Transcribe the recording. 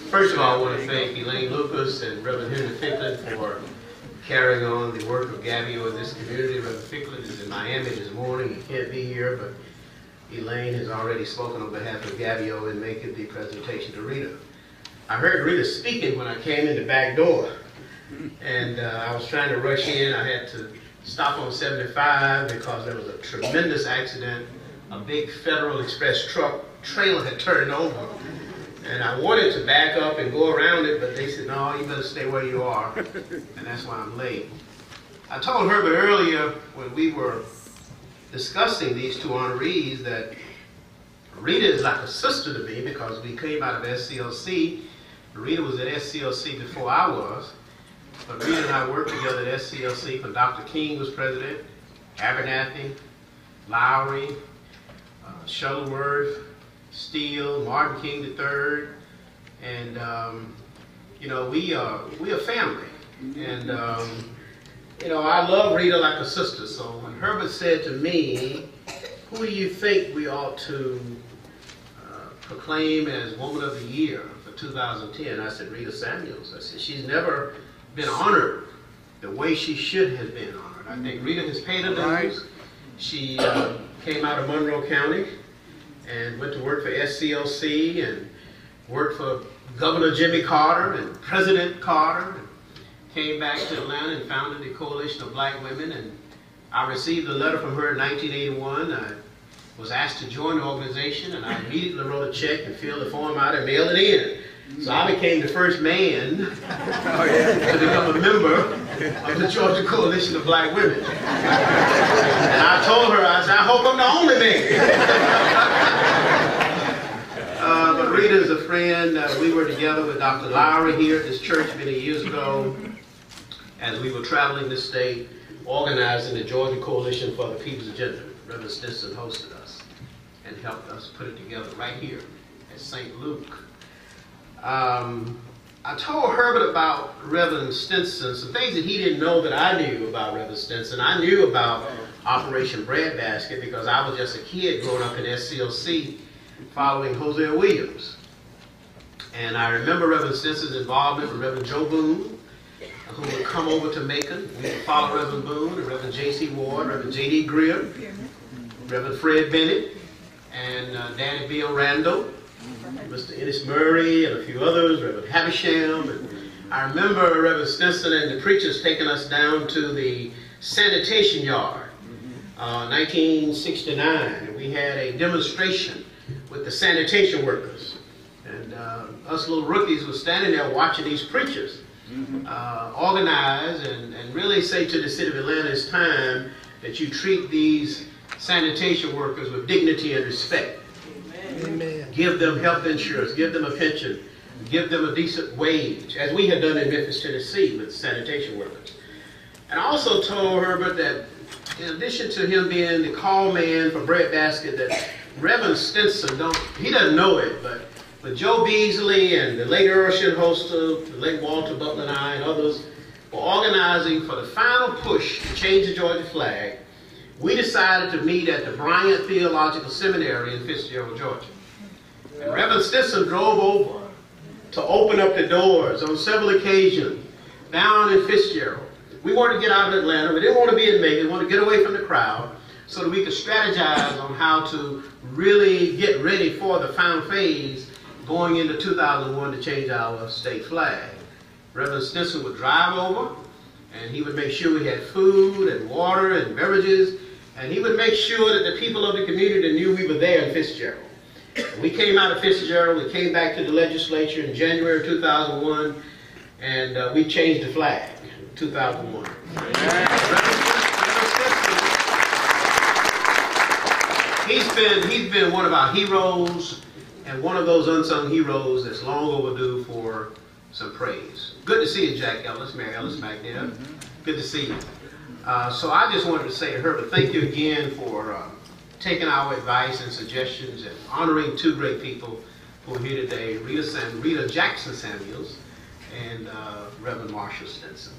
First of all, I want to thank Elaine Lucas and Reverend Henry Ficklin for carrying on the work of GABEO in this community. Reverend Ficklin is in Miami this morning. He can't be here, but Elaine has already spoken on behalf of GABEO in making the presentation to Rita. I heard Rita speaking when I came in the back door, and I was trying to rush in. I had to stop on 75 because there was a tremendous accident. A big Federal Express truck trailer had turned over. And I wanted to back up and go around it, but they said, no, you better stay where you are. And that's why I'm late. I told Herbert earlier when we were discussing these two honorees that Rita is like a sister to me because we came out of SCLC. Rita was at SCLC before I was. But Rita and I worked together at SCLC when Dr. King was president, Abernathy, Lowry, Shuttleworth, Steele, Martin King III, and you know, we are family. And you know, I love Rita like a sister. So when Herbert said to me, "Who do you think we ought to proclaim as Woman of the Year for 2010?" I said, Rita Samuels. I said, she's never been honored the way she should have been honored. I think Rita has paid her dues. She came out of Monroe County and went to work for SCLC and worked for Governor Jimmy Carter and President Carter, and came back to Atlanta and founded the Coalition of Black Women. And I received a letter from her in 1981. I was asked to join the organization, and I immediately wrote a check and filled the form out and mailed it in. So I became the first man to become a member of the Georgia Coalition of Black Women. And I told her, I said, I hope I'm the only man. But Rita is a friend. We were together with Dr. Lowry here at this church many years ago as we were traveling this state, organizing the Georgia Coalition for the People's Agenda. Reverend Stinson hosted us and helped us put it together right here at St. Luke. I told Herbert about Reverend Stinson, some things that he didn't know that I knew about Reverend Stinson. I knew about Operation Breadbasket because I was just a kid growing up in SCLC following Hosea Williams. And I remember Reverend Stinson's involvement with Reverend Joe Boone, who would come over to Macon. We would follow Reverend Boone, and Reverend J.C. Ward, Reverend J.D. Greer, Reverend Fred Bennett, and Danny Bill Randall, Mr. Ennis Murray, and a few others, Reverend Havisham. And I remember Reverend Stinson and the preachers taking us down to the sanitation yard, 1969. And we had a demonstration with the sanitation workers. And us little rookies were standing there watching these preachers organize and really say to the city of Atlanta, it's time that you treat these sanitation workers with dignity and respect. Amen. Give them health insurance, give them a pension, give them a decent wage, as we had done in Memphis, Tennessee with sanitation workers. And I also told Herbert that in addition to him being the call man for Breadbasket, that Reverend Stinson, he doesn't know it, but with Joe Beasley and the late Earl Shinholster, the late Walter Butler and I and others were organizing for the final push to change the Georgia flag, we decided to meet at the Bryant Theological Seminary in Fitzgerald, Georgia. And Reverend Stinson drove over to open up the doors on several occasions down in Fitzgerald. We wanted to get out of Atlanta. We didn't want to be in Macon. We wanted to get away from the crowd so that we could strategize on how to really get ready for the final phase going into 2001 to change our state flag. Reverend Stinson would drive over, and he would make sure we had food and water and beverages, and he would make sure that the people of the community knew we were there in Fitzgerald. And we came out of Fitzgerald, we came back to the legislature in January of 2001, and we changed the flag in 2001. He's been one of our heroes, and one of those unsung heroes that's long overdue for some praise. Good to see you, Jack Ellis, Mary Ellis back there. Good to see you. So I just wanted to say to Herbert, thank you again for taking our advice and suggestions and honoring two great people who are here today, Rita Jackson Samuels and Reverend Marshall Stinson.